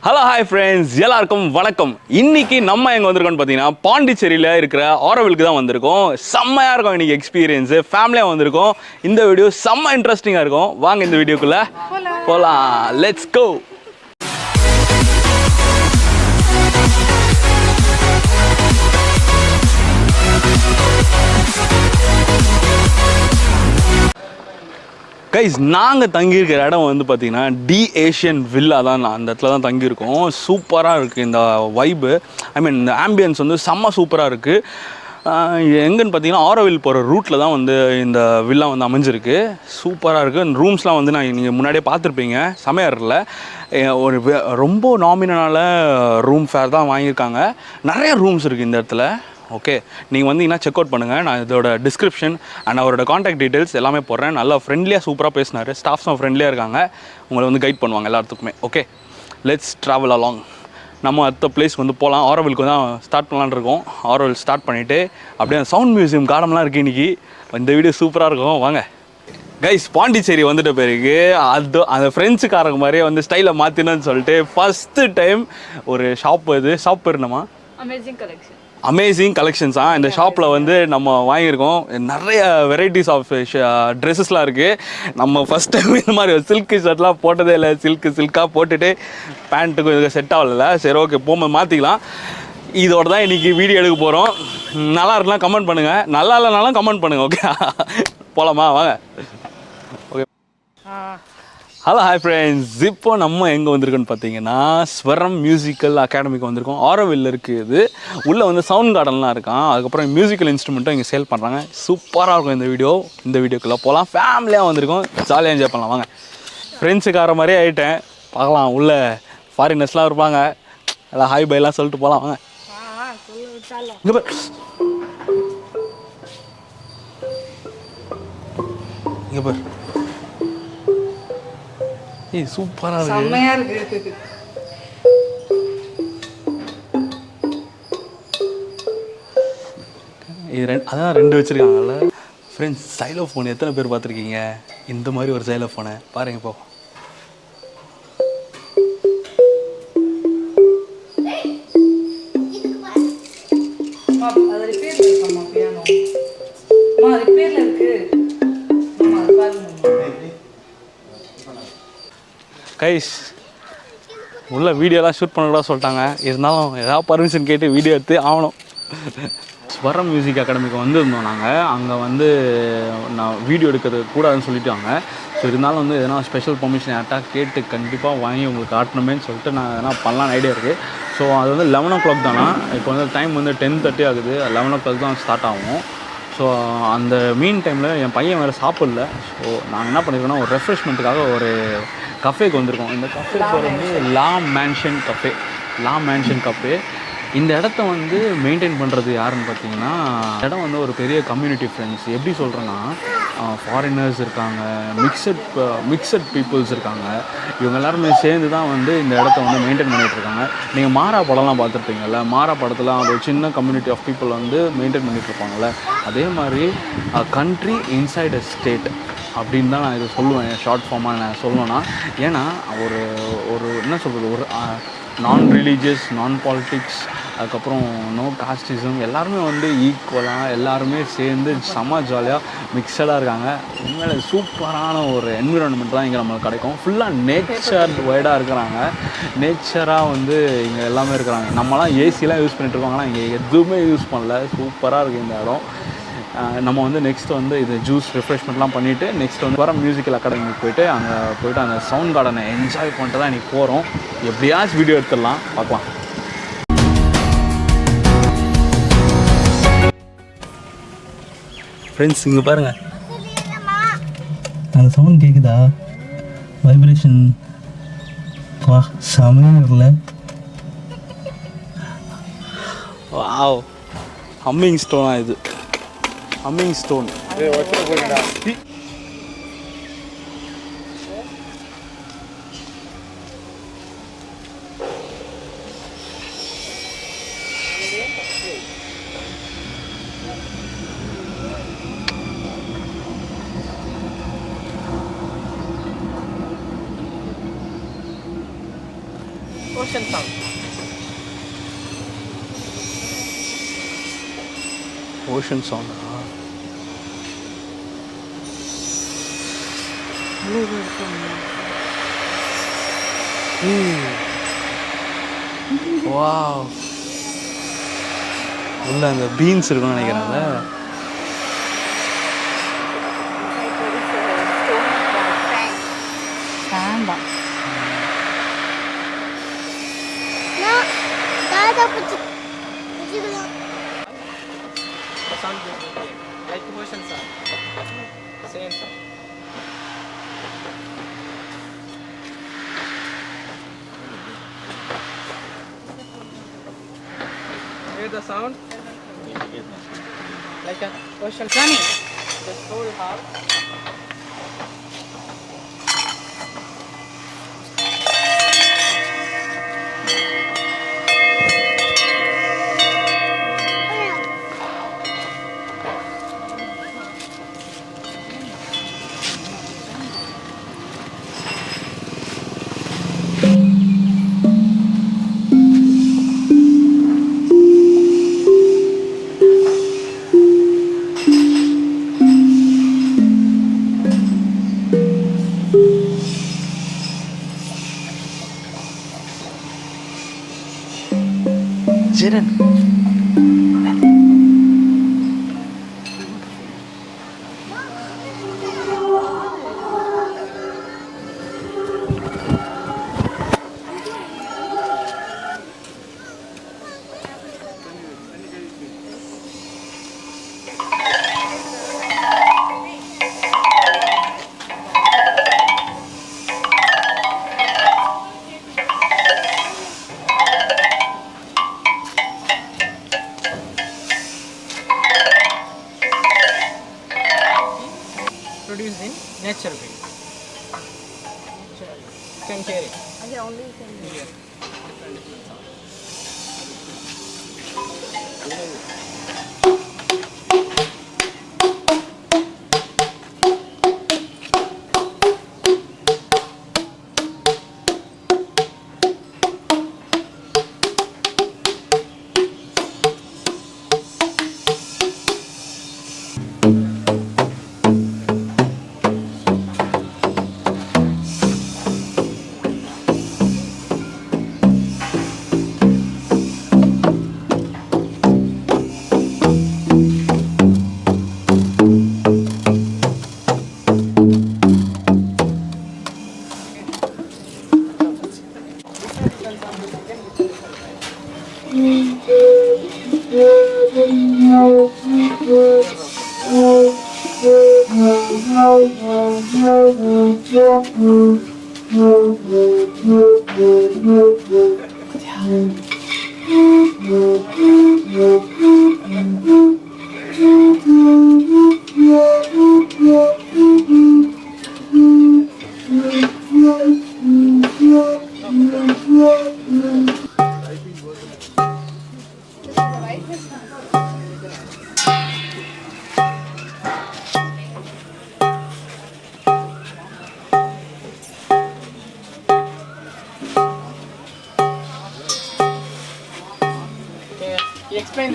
Hello hi friends, எல்லாருக்கும் வணக்கம். இன்னைக்கு நம்ம எங்கே வந்திருக்கோம்னு பார்த்தீங்கன்னா பாண்டிச்சேரியில் இருக்கிற ஆரோவிலுக்கு தான் வந்திருக்கோம். செம்மையாக இருக்கும் இன்னைக்கு எக்ஸ்பீரியன்ஸு. ஃபேமிலியாக வந்திருக்கோம். இந்த வீடியோ செம்ம இன்ட்ரெஸ்டிங்காக இருக்கும். வாங்க இந்த வீடியோக்குள்ளே போகலாம். Let's go. கைஸ், நாங்கள் தங்கியிருக்கிற இடம் வந்து பார்த்திங்கன்னா டி ஏஷியன் வில்லா தான். அந்த இடத்துல தான் தங்கியிருக்கோம். சூப்பராக இருக்குது இந்த வைபு. இந்த ஆம்பியன்ஸ் வந்து செம்ம சூப்பராக இருக்குது. எங்கன்னு பார்த்தீங்கன்னா ஆரோவில் போகிற ரூட்டில் தான் வந்து இந்த வில்லா வந்து அமைஞ்சிருக்கு. சூப்பராக இருக்குது. ரூம்ஸ்லாம் வந்து நீங்கள் முன்னாடியே பார்த்துருப்பீங்க. சமையரில் ஒரு ரொம்ப நாமினலான ரூம் ஃபேர் தான் வாங்கியிருக்காங்க. நிறைய ரூம்ஸ் இருக்குது இந்த இடத்துல. ஓகே, நீங்கள் வந்தீங்கன்னா செக் அவுட் பண்ணுங்கள். நான் இதோட டிஸ்கிரிப்ஷன் அண்ட் அவரோட காண்டாக்ட் டீட்டெயில்ஸ் எல்லாமே போடுறேன். நல்லா ஃப்ரெண்ட்லியாக சூப்பராக பேசினார். ஸ்டாஃப்ஸும் ஃப்ரெண்ட்லியாக இருக்காங்க. உங்களை வந்து கைட் பண்ணுவாங்க எல்லாத்துக்குமே. Okay, let's travel along. நம்ம அடுத்த பிளேஸ் வந்து போகலாம். ஆரோவிலுக்கு தான் ஸ்டார்ட் பண்ணலான்னு இருக்கோம். ஆரோவில் ஸ்டார்ட் பண்ணிவிட்டு அப்படியே சவுண்ட் மியூசியம் கார்டன்லாம் இருக்குது இன்றைக்கி. இந்த வீடியோ சூப்பராக இருக்கும். வாங்க கைஸ், பாண்டிச்சேரி வந்துட்ட பிறகு அந்த ஃப்ரெண்ட்ஸுக்காரங்க மாதிரியே வந்து ஸ்டைலை மாற்றினு சொல்லிட்டு ஃபஸ்ட்டு டைம் ஒரு ஷாப் பேர் என்னமா? அமேசிங் கலெக்ஷன்ஸா. இந்த ஷாப்பில் வந்து நம்ம வாங்கியிருக்கோம். நிறைய வெரைட்டிஸ் ஆஃப் ட்ரெஸ்ஸஸ்லாம் இருக்குது. நம்ம ஃபஸ்ட் டைம் இந்த மாதிரி சில்க் ஷர்ட்லாம் போட்டதே இல்லை. சில்காக போட்டுட்டு பேண்ட்டுக்கும் இதுக்கு செட் ஆகலை. சரி, ஓகே, போகும்போது மாற்றிக்கலாம். இதோட தான் இன்றைக்கி வீடியோ எடுக்க போகிறோம். நல்லா இருக்கலாம் கமெண்ட் பண்ணுங்கள், நல்லா இல்லைனாலும் கமெண்ட் பண்ணுங்கள். ஓகே, போகலாமா? வாங்க. Okay, hello hi friends. இப்போ நம்ம எங்கே வந்திருக்கோன்னு பார்த்தீங்கன்னா ஸ்வரம் மியூசிக்கல் அகாடமிக்கு வந்திருக்கோம். ஆரோவில் இருக்குது. உள்ளே வந்து சவுண்ட் கார்டன்லாம் இருக்கான். அதுக்கப்புறம் மியூசிக்கல் இன்ஸ்ட்ருமெண்ட்டும் இங்கே சேல் பண்ணுறாங்க. சூப்பராக இருக்கும் இந்த வீடியோக்குள்ளே போகலாம். ஃபேமிலியாக வந்திருக்கோம். ஜாலியாக என்ஜாய் பண்ணலாம். வாங்க. ஃப்ரெண்ட்ஸுக்கார மாதிரியே ஆகிட்டேன். பார்க்கலாம். உள்ளே ஃபாரினர்ஸ்லாம் இருப்பாங்க. எல்லாம் ஹாய் பைலாம் சொல்லிட்டு போகலாம். வாங்க. இங்கே பார். ஏய், சூப்பராக இருக்கு. செம்மையாக இருக்கு. அதான் 2 வச்சுருக்காங்கல்ல ஃப்ரெண்ட்ஸ். சைலோஃபோன் எத்தனை பேர் பார்த்துருக்கீங்க? இந்த மாதிரி ஒரு சைலோஃபோனை பாருங்க. இப்போ கைஸ், உள்ள வீடியோலாம் ஷூட் பண்ணக்கூடாது சொல்லிட்டாங்க. இருந்தாலும் ஏதாவது பர்மிஷன் கேட்டு வீடியோ எடுத்து ஆகணும். ஸ்வரம் மியூசிக் அகாடமிக்கு வந்திருந்தோம் நாங்கள். அங்கே வந்து நான் வீடியோ எடுக்கிறது கூடாதுன்னு சொல்லிட்டாங்க. ஸோ இருந்தாலும் வந்து எதனா ஸ்பெஷல் பர்மிஷன் யார்ட்டா கேட்டு கண்டிப்பாக வாங்கி உங்களுக்கு காட்டணுமேன்னு சொல்லிட்டு நான் எதனா பண்ணலான்னு ஐடியா இருக்குது. ஸோ அது வந்து 11 o'clock தானா. இப்போ வந்து டைம் வந்து 10:30 ஆகுது. 11 o'clock தான் ஸ்டார்ட் ஆகும். ஸோ அந்த மீன் டைமில் என் பையன் வேறு சாப்பிடல. ஸோ நாங்கள் என்ன பண்ணியிருக்கோன்னா ஒரு ரெஃப்ரெஷ்மெண்ட்டுக்காக ஒரு கஃபேக்கு வந்திருக்கோம். இந்த கஃபே பேர் வந்து லா மேன்ஷன் கஃபே. இந்த இடத்த வந்து மெயின்டைன் பண்ணுறது யாருன்னு பார்த்தீங்கன்னா, இடம் வந்து ஒரு பெரிய கம்யூனிட்டி ஃப்ரெண்ட்ஸ். எப்படி சொல்கிறேன்னா, ஃபாரினர்ஸ் இருக்காங்க, மிக்சட் பீப்புள்ஸ் இருக்காங்க. இவங்க எல்லாருமே சேர்ந்து தான் வந்து இந்த இடத்த வந்து மெயின்டைன் பண்ணிகிட்ருக்காங்க. நீங்கள் மாறா படம்லாம் பார்த்துருப்பீங்கள்ல, மாறா படத்தில் ஒரு சின்ன கம்யூனிட்டி ஆஃப் பீப்புள் வந்து மெயின்டைன் பண்ணிகிட்ருப்பாங்கள்ல, அதே மாதிரி கண்ட்ரி இன்சைட் அ ஸ்டேட் அப்படின்னு தான் நான் இதை சொல்லுவேன். ஷார்ட் ஃபார்மாக நான் சொல்லணும்னா, ஏன்னா ஒரு என்ன சொல்கிறது, ஒரு நான் ரிலீஜியஸ், நான் பாலிட்டிக்ஸ், அதுக்கப்புறம் நோ காஸ்டிசம், எல்லாருமே வந்து ஈக்குவலாக எல்லாருமே சேர்ந்து செம்ம ஜாலியாக மிக்சடாக இருக்காங்க. உண்மையில சூப்பரான ஒரு என்விரான்மெண்ட் தான் இங்கே நம்மளுக்கு கிடைக்கும். ஃபுல்லாக நேச்சர் வைடாக இருக்கிறாங்க. நேச்சராக வந்து இங்கே எல்லாமே இருக்கிறாங்க. நம்மலாம் ஏசிலாம் யூஸ் பண்ணிகிட்ருக்கோம். ஆனால் இங்கே எதுவுமே யூஸ் பண்ணல. சூப்பராக இருக்குது இந்த இடம். நம்ம வந்து நெக்ஸ்ட் வந்து இது ஜூஸ் ரெஃப்ரெஷ்மெண்ட்லாம் பண்ணிவிட்டு நெக்ஸ்ட் வந்து வர மியூசிக்கல் அகாடமிக்கு போயிட்டு அங்கே போய்ட்டு அந்த சவுண்ட் கார்டனை என்ஜாய் பண்ணிட்டு தான் இன்றைக்கி போகிறோம். எப்படியாச்சும் வீடியோ எடுத்துடலாம், பார்க்கலாம். ஃப்ரெண்ட்ஸ், இங்கே பாருங்கள், அந்த சவுண்ட் கேட்குதா? வைப்ரேஷன் வா, செமையாக இருக்குல்ல? வாவ், ஹம்மிங் ஸ்டோனா இது? Humming stone. Ocean sound. Ocean சவுண்டா? வாவ், உள்ள அந்த பீன்ஸ் இருக்குன்னு நினைக்கிறேன்ல. Sound like ocean sound. Same sound. Hear the sound? Like an ocean running. Just hold hard. ஜெரன், Produced in nature way. You can hear it. Okay, only you can hear. Explain.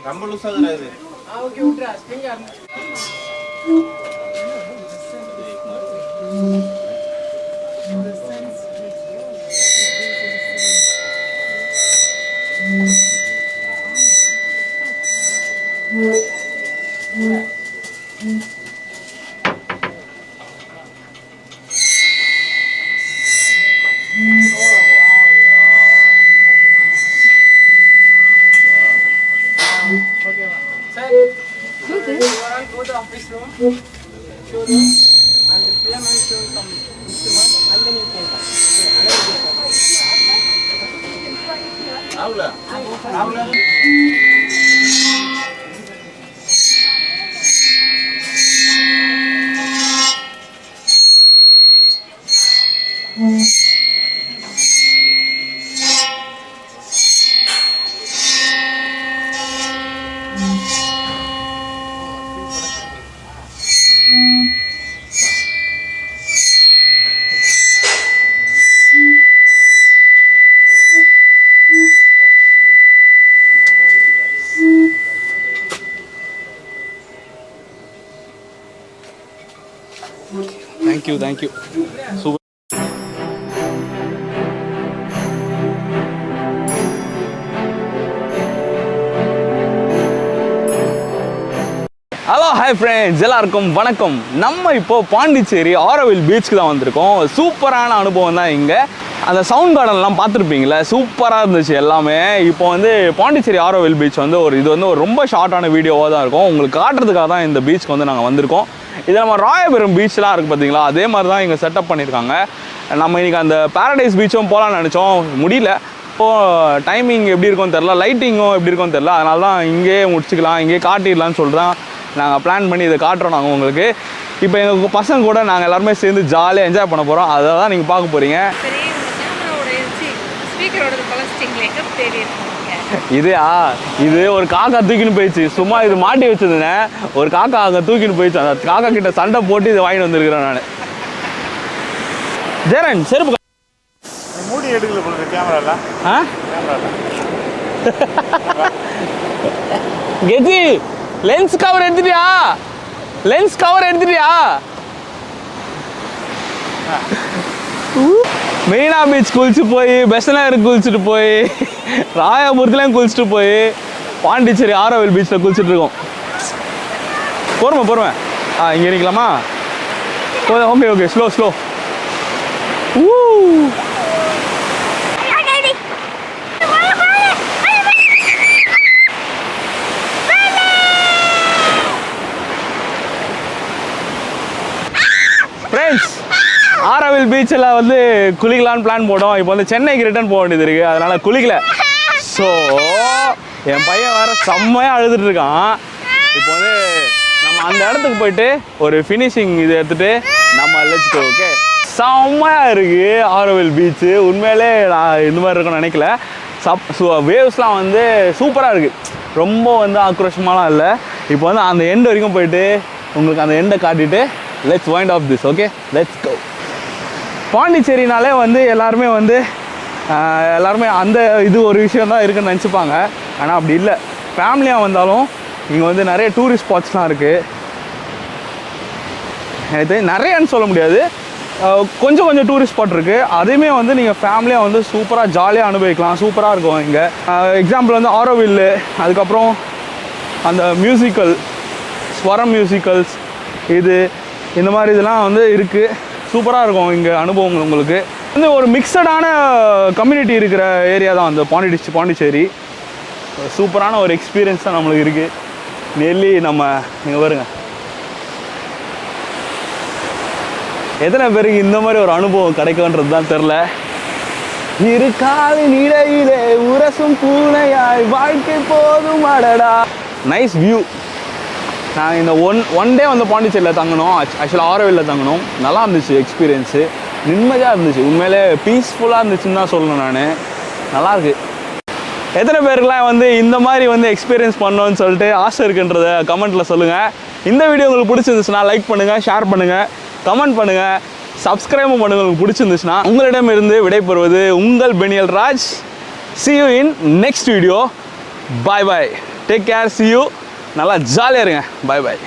ரொம்ப லூஸா இருக்குது Okay, Udra, finger. Okay, sir. You all go to the office room, show them, and play and show some instruments, and then you can come. Thank you. Super. Hello hi friends, எல்லாருக்கும் வணக்கம். நம்ம இப்போ பாண்டிச்சேரி ஆரோவில் பீச்சுக்கு தான் வந்திருக்கோம். சூப்பரான அனுபவம் தான் இங்கே. அந்த சவுண்ட் கார்டன்லாம் பார்த்துருப்பீங்களே, சூப்பராக இருந்துச்சு எல்லாமே. இப்போ வந்து பாண்டிச்சேரி ஆரோவில் பீச் வந்து இது வந்து ஒரு ரொம்ப ஷார்ட்டான வீடியோவாக தான் இருக்கும். உங்களுக்கு காட்டுறதுக்காக தான் இந்த பீச்சுக்கு வந்து நாங்கள் வந்திருக்கோம். இது நம்ம ராயபுரம் பீச்லாம் இருக்குது பார்த்தீங்களா, அதே மாதிரி தான் இங்கே செட்டப் பண்ணியிருக்காங்க. நம்ம இன்றைக்கி அந்த பாரடைஸ் பீச்சும் போகலான்னு நினச்சோம், முடியல. இப்போது டைமிங் எப்படி இருக்கும்னு தெரில, லைட்டிங்கும் எப்படி இருக்கும்னு தெரில. அதனால தான் இங்கேயே முடிச்சுக்கலாம், இங்கேயே காட்டிடலான்னு சொல்லிட்டு நாங்கள் பிளான் பண்ணி இதை காட்டுறோம் நாங்கள் உங்களுக்கு. இப்போ எங்கள் பசங்க கூட நாங்கள் எல்லாருமே சேர்ந்து ஜாலியாக என்ஜாய் பண்ண போகிறோம். அதை தான் நீங்கள் பார்க்க போகிறீங்க. இது ஒரு காக்கா தூக்கின்னு போயிடுச்சு. சும்மா இது மாட்டி வச்சதுன்னு ஒரு காக்கா அங்கே தூக்கின்னு போயிடுச்சு. அந்த காக்கா கிட்ட சண்டை போட்டு இதை வாங்கிட்டு வந்திருக்கிறேன் நான். ஜெரன் செருப்பு மூடி எடுக்கல போல கேமரால. கெஜி லென்ஸ் கவர் எடுத்துட்டியா? மெரினா பீச் குளிச்சு போய், பெசநகருக்கு குளிச்சுட்டு போய், ராயபுரத்துலேயும் குளிச்சுட்டு போய், பாண்டிச்சேரி ஆரோவில் பீச்சில் குளிச்சுட்டு இருக்கோம். பொறுமை இங்கே இருக்கலாமா? Okay slow. ஃப்ரெண்ட்ஸ், ஆரோவில் பீச்சில் வந்து குளிக்கலான்னு பிளான் போட்டோம். இப்போ வந்து சென்னைக்கு ரிட்டர்ன் போக வேண்டியது இருக்குது, அதனால் குளிக்கல. ஸோ என் பையன் வேறு செம்மையாக அழுதுட்டு இருக்கான். இப்போ வந்து நம்ம அந்த இடத்துக்கு போயிட்டு ஒரு ஃபினிஷிங் இது எடுத்துகிட்டு நம்ம லெட்ஸ் கோ. ஓகே, செம்மையாக இருக்குது ஆரோவில் பீச்சு. உண்மையிலே நான் இந்த மாதிரி இருக்குன்னு நினைக்கல. வேவ்ஸ்லாம் வந்து சூப்பராக இருக்குது, ரொம்ப வந்து ஆக்ரோஷமாலாம் இல்லை. இப்போ வந்து அந்த எண்டு வரைக்கும் போயிட்டு உங்களுக்கு அந்த எண்டை காட்டிட்டு let's wind off this. Okay, let's go. பாண்டிச்சேரினாலே வந்து எல்லாருமே அந்த இது ஒரு விஷயம் தான் இருக்குன்னு நினச்சிப்பாங்க. ஆனால் அப்படி இல்லை. ஃபேமிலியாக வந்தாலும் இங்கே வந்து நிறைய டூரிஸ்ட் ஸ்பாட்ஸ்லாம் இருக்குது. எனக்கு நிறையான்னு சொல்ல முடியாது, கொஞ்சம் டூரிஸ்ட் ஸ்பாட் இருக்குது. அதையுமே வந்து நீங்கள் ஃபேமிலியாக வந்து சூப்பராக ஜாலியாக அனுபவிக்கலாம். சூப்பராக இருக்கும் இங்கே. எக்ஸாம்பிள் வந்து ஆரோவில்லு, அதுக்கப்புறம் அந்த மியூசிக்கல் ஸ்வரம் மியூசிக்கல்ஸ், இந்த மாதிரி இதெல்லாம் வந்து இருக்குது. சூப்பராக இருக்கும் இங்கே அனுபவங்கள். உங்களுக்கு வந்து ஒரு மிக்சடான கம்யூனிட்டி இருக்கிற ஏரியா தான் அந்த பாண்டிச்சேரி. சூப்பரான ஒரு எக்ஸ்பீரியன்ஸ் தான் நம்மளுக்கு இருக்குது. நெல்லி நம்ம இங்கே வருங்க, எத்தனை பேருக்கு இந்த மாதிரி ஒரு அனுபவம் கிடைக்கும்ன்றது தான் தெரில. இரு காலின் இடையிலே உரசும் பூனையாய் வாழ்க்கை போதும் அடடா. Nice view. நாங்கள் இந்த ஒன் டே வந்து பாண்டிச்சேரியில் தங்கணும். ஆக்சுவலாக ஆரோவில்ல தங்கணும். நல்லா இருந்துச்சு எக்ஸ்பீரியன்ஸு, நிம்மதியாக இருந்துச்சு. உண்மையிலே பீஸ்ஃபுல்லாக இருந்துச்சுன்னு தான் சொல்லணும் நான். நல்லாயிருக்கு. எத்தனை பேருக்குலாம் வந்து இந்த மாதிரி வந்து எக்ஸ்பீரியன்ஸ் பண்ணணும்னு சொல்லிட்டு ஆசை இருக்குன்றதை கமெண்ட்டில் சொல்லுங்கள். இந்த வீடியோ உங்களுக்கு பிடிச்சிருந்துச்சுன்னா லைக் பண்ணுங்கள், ஷேர் பண்ணுங்கள், கமெண்ட் பண்ணுங்கள், சப்ஸ்கிரைபும் பண்ணுங்கள். உங்களுக்கு பிடிச்சிருந்துச்சுன்னா உங்களிடமிருந்து விடைபெறுவது உங்கள் Peniel Raj. See you in next video. Bye. Take care. See you. நல்லா ஜாலியாக இருங்க. பாய் பாய்.